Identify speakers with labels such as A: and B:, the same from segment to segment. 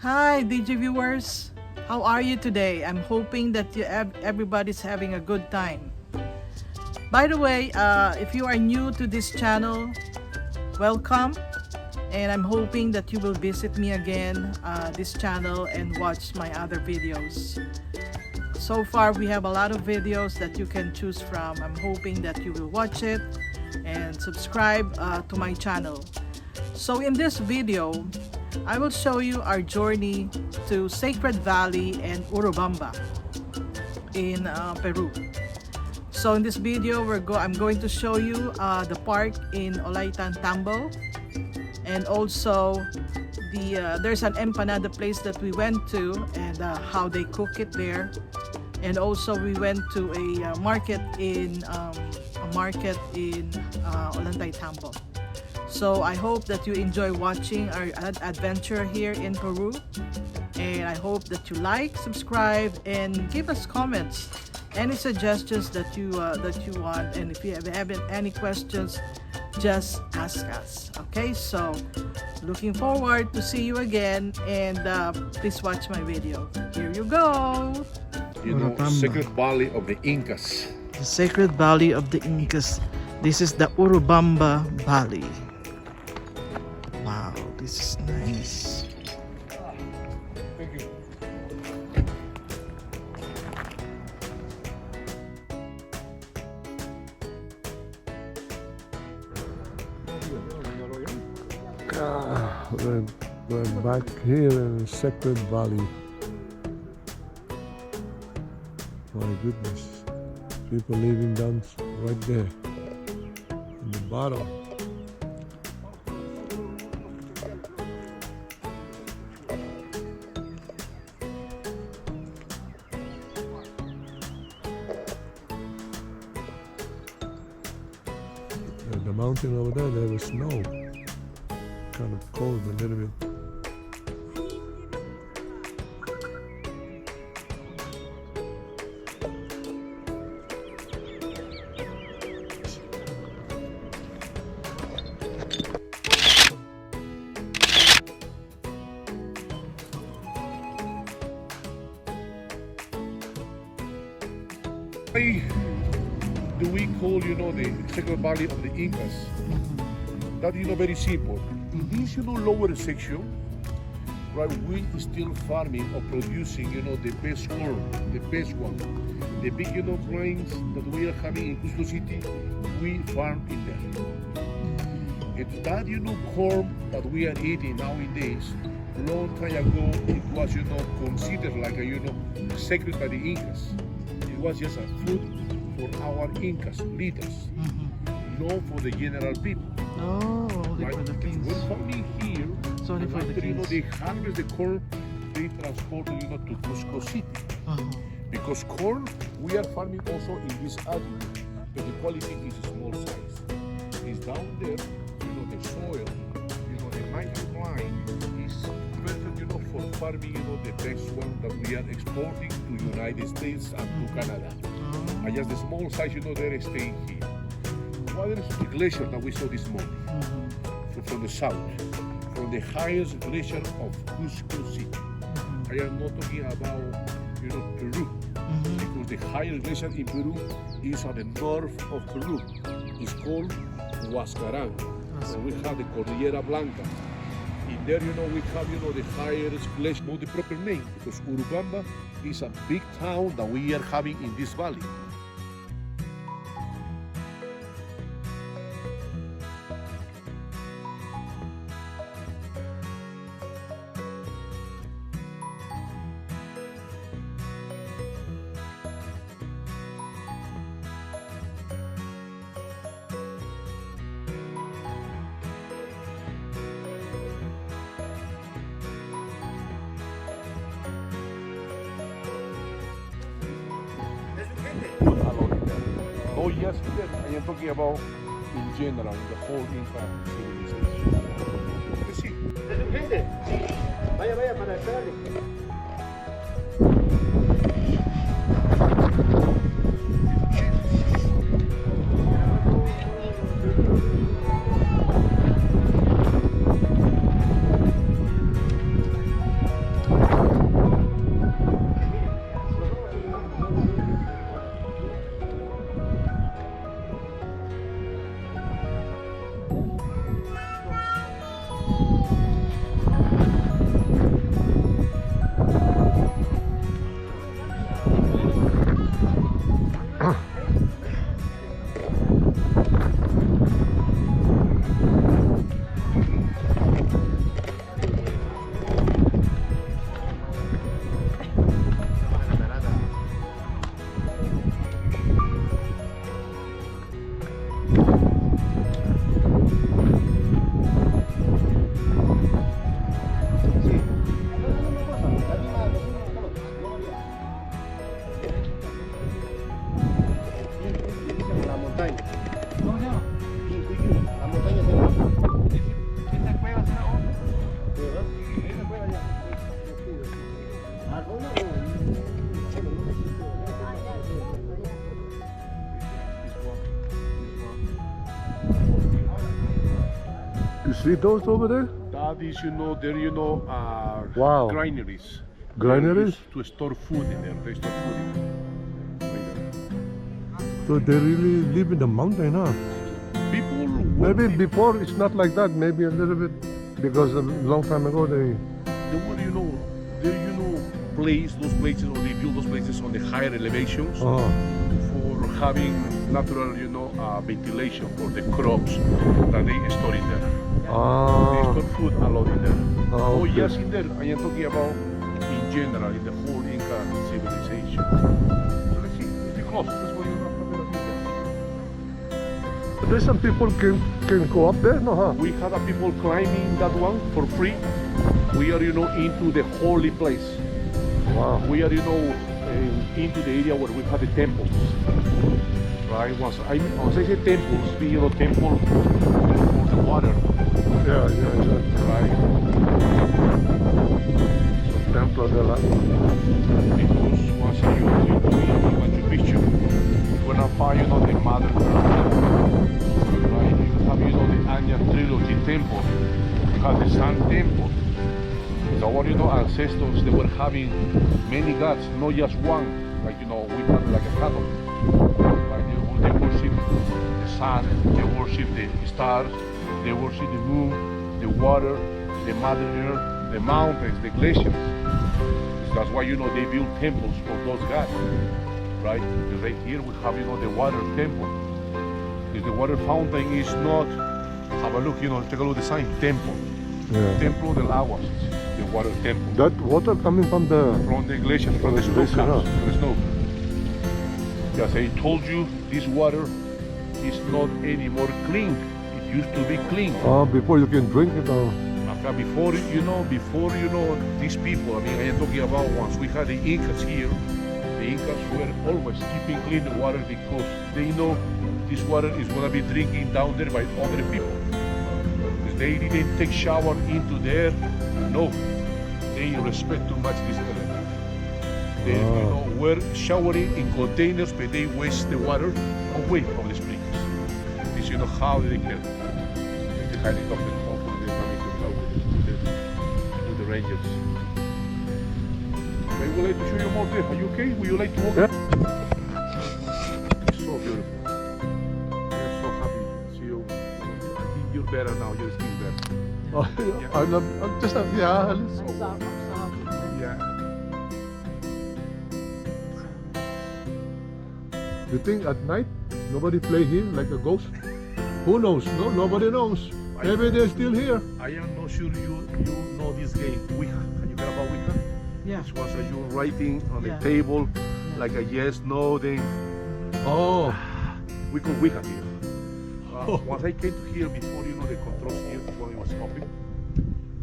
A: Hi DJ viewers, how are you today? I'm hoping that everybody's having a good time. By the way, if you are new to this channel, welcome, and I'm hoping that you will visit me again this channel and watch my other videos. So far we have a lot of videos that you can choose from. I'm hoping that you will watch it and subscribe to my channel. So in this video, I will show you our journey to Sacred Valley and Urubamba in Peru. So in this video, I'm going to show you the park in Ollantaytambo, and also there's an empanada place that we went to and how they cook it there. And also we went to a market in Ollantaytambo. So I hope that you enjoy watching our adventure here in Peru, and I hope that you like, subscribe, and give us comments, any suggestions that you want, and if you have any questions, just ask us. Okay, so looking forward to see you again, and please watch my video. Here you go.
B: You know, Sacred Valley of the Incas.
A: The Sacred Valley of the Incas. This is the Urubamba Valley. Wow, this is nice.
B: Thank you.
C: We're back here in Sacred Valley. My goodness, people living down right there in the bottom. The mountain over there was snow. Kind of cold a little bit.
B: Why do we call, the Sacred Valley of the Incas? That, very simple. In this, lower section, right, we still farming or producing, the best corn, the best one. The big, grains that we are having in Cusco City, we farm in there. And that, corn that we are eating nowadays, long time ago, it was, considered like a, sacred by the Incas. It was just a food for our Incas leaders, not for the general people.
A: Oh, only
B: right?
A: for the kings.
B: We're farming here.
A: It's only for the kings.
B: They harvest the corn, they transport it, to Cusco City. Because corn, we are farming also in this area, but the quality is small size. It's down there, the soil, the microline is perfect, for farming, the best one that we are exporting to United States and to Canada. And just the small size, they're staying here. What is the glacier that we saw this morning? From the south, from the highest glacier of Cusco City. I am not talking about, Peru, because the highest glacier in Peru is at the north of Peru. It's called Huascarán. So we have the Cordillera Blanca. In there, we have, the highest glacier, not the proper name, because Urubamba is a big town that we are having in this valley. Oh yes, I am talking about in general, the whole Inca civilization. Let's see.
D: Gente, vaya para acá.
C: You see those over there?
B: That is, there,
C: Wow.
B: granaries.
C: Granaries?
B: They use to store food in there. They store food in there. Right there.
C: So they really live in the mountain, huh?
B: People
C: Maybe
B: work
C: before it's not like that. Maybe a little bit because a long time ago they.
B: They were, those places, or they build those places on the higher elevations
C: Oh.
B: for having natural, ventilation for the crops that they store in there. They
C: Ah.
B: store food a lot in there.
C: Ah,
B: Oh,
C: okay.
B: yes, in there. I am talking about in general, in the whole Inca civilization. So let's see, let's be close. Let's go.
C: There's some people can go up there, no? Huh?
B: We had people climbing that one for free. We are, into the holy place.
C: Wow.
B: We are, into the area where we have the temples. Right? Once I say temples, temple for the water.
C: Yeah, exactly.
B: Right?
C: So Templo de la.
B: Because once you go into Machu Picchu, you're gonna find, the mother ground. Right? You have, the Anya trilogy temple. You have the Sun temple. So our, ancestors, they were having many gods, not just one. Like, we have like a cattle. Right? They worship the sun, they worship the stars, they worship the moon, the water, the mother earth, the mountains, the glaciers. That's why, they build temples for those gods. Right? And right here we have, the water temple. Because the water fountain is not, have a look, take a look at the sign, temple.
C: Yeah.
B: Templo del Agua, the water temple.
C: That water coming from the.
B: From the glaciers, from the snow
C: glacier,
B: caps,
C: huh?
B: from the snow. As I told you, this water is not anymore clean. It used to be clean.
C: Before you can drink it.
B: Before these people, I am talking about once we had the Incas here. The Incas were always keeping clean the water because they know this water is going to be drinking down there by other people. Because they didn't take shower into there. No, they respect too much this element. They were showering in containers, but they waste the water away from the springs. This, how they can. The helicopter, hopefully they're coming to help with the rangers. I would like to show you more there. Are you okay? Would you like to walk?
C: Yeah.
B: It's so beautiful. I'm so happy to see you. I think you're better now. Your skin's better.
C: Oh,
B: Yeah.
C: I'm just yeah.
B: Yeah.
C: You think at night nobody play here like a ghost? Who knows? No, nobody knows. Maybe they're still here.
B: I am not sure you know this game. Ouija. Have you heard about Ouija?
A: Yeah.
B: This was you writing on
A: Yeah.
B: the table like a yes, no, then
C: Oh.
B: we call Ouija here. Once I came to here before the controls here when it was open,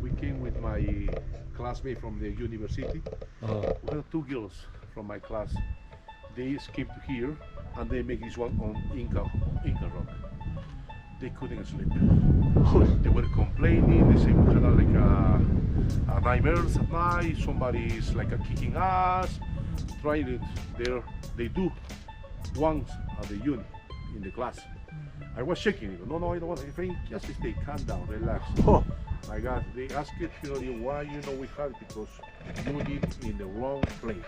B: we came with my classmate from the university. We had two girls from my class. They escaped to here and they make this one on Inca rock. They couldn't sleep. They were complaining. They say we had like a nightmares at night. Somebody is like kicking us. Trying it. They do once at the uni in the class. I was shaking. No, I don't want to. Just stay calm down, relax.
C: Oh.
B: My God, they asked it why we had it because you live in the wrong place.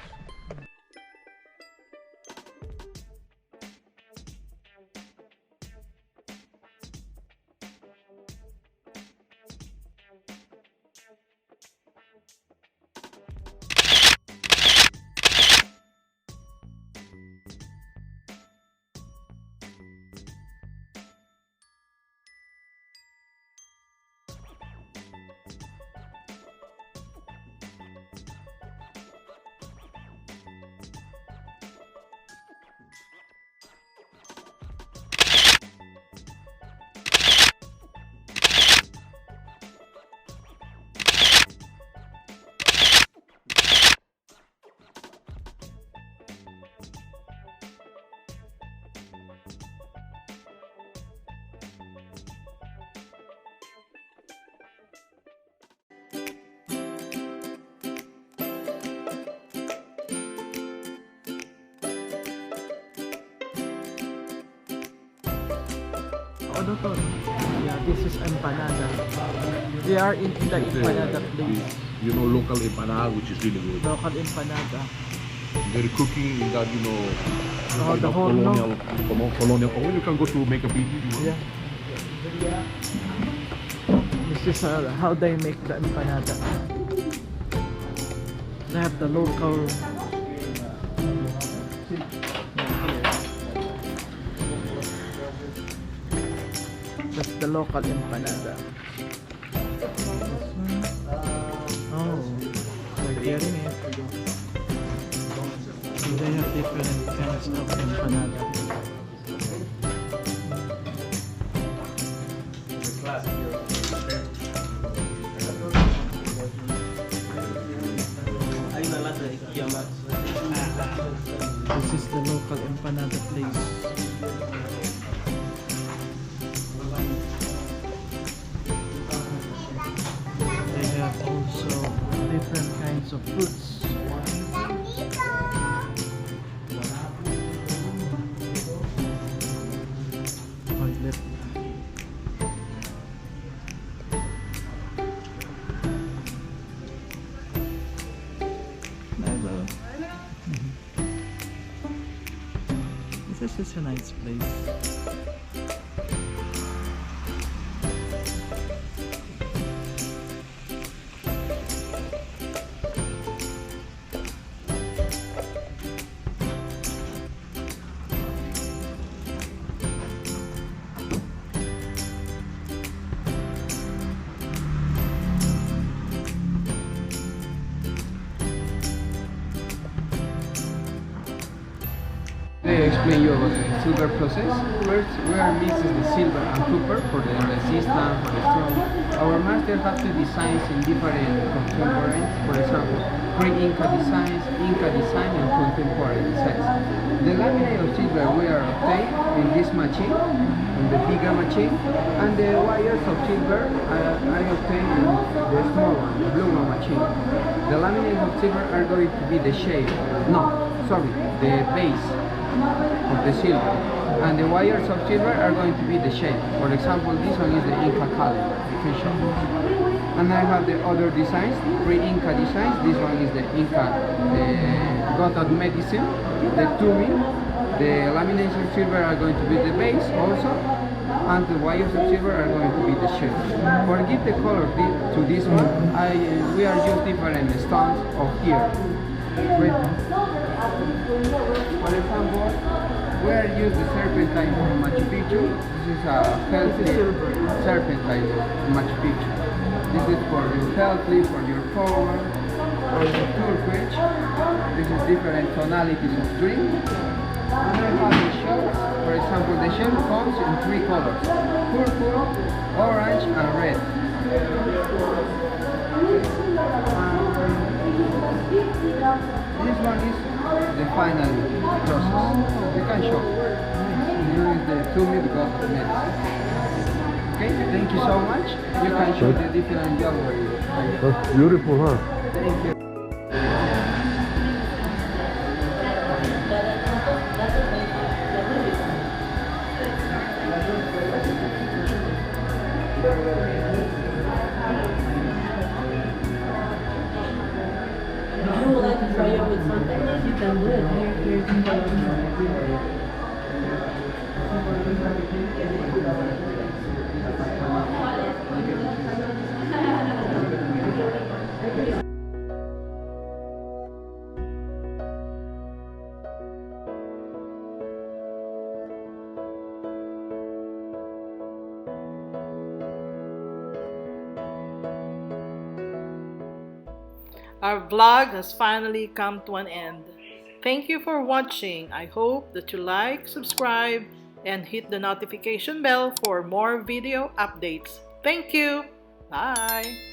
A: Oh, doctor. Yeah, this is empanada. We are in the empanada place.
B: You know, local empanada, which is really good.
A: Local empanada.
B: They're cooking in that, you know,
A: Oh, the whole
B: colonial. Or you can go to make a video.
A: Yeah. This is how they make the empanada. They have the local. That's the local empanada. Oh, they're getting it. So they have different kinds of empanada. This is the local empanada place. They have also different kinds of fruits. Violet. Hello. This is a nice place.
E: I explain you about the silver process. First, we are mixing the silver and copper for the resistance, for the strong. Our master has two designs in different contemporaries. For example, pre-Inca designs, Inca design, and contemporary designs. The laminate of silver we are obtained in this machine, in the bigger machine, and the wires of silver I obtained in the small one, the blue one machine. The laminate of silver are going to be the shape. No, sorry, the base of the silver, and the wires of silver are going to be the shape. For example, this one is the Inca calendar, you can show. And I have the other designs, pre-Inca designs. This one is the Inca god of medicine, the tubing. The laminates of silver are going to be the base also, and the wires of silver are going to be the shape. For give the color to this one, we are using different stones of here. For example, we are using the serpentine from Machu Picchu. This is a healthy serpentine from Machu Picchu. This is for your healthy, for your power, for your turquoise. This is different tonalities of green. And I have the shells. For example, the shell comes in three colors: purple, orange, and red. This one is the final process. You can show. Here is the tumid god of medicine. Okay, thank you so much. You can show the different jewelry.
C: That's beautiful, huh?
E: Thank you.
F: If you would like to try it with something else, you can do it.
A: Our vlog has finally come to an end. Thank you for watching. I hope that you like, subscribe, and hit the notification bell for more video updates. Thank you. Bye.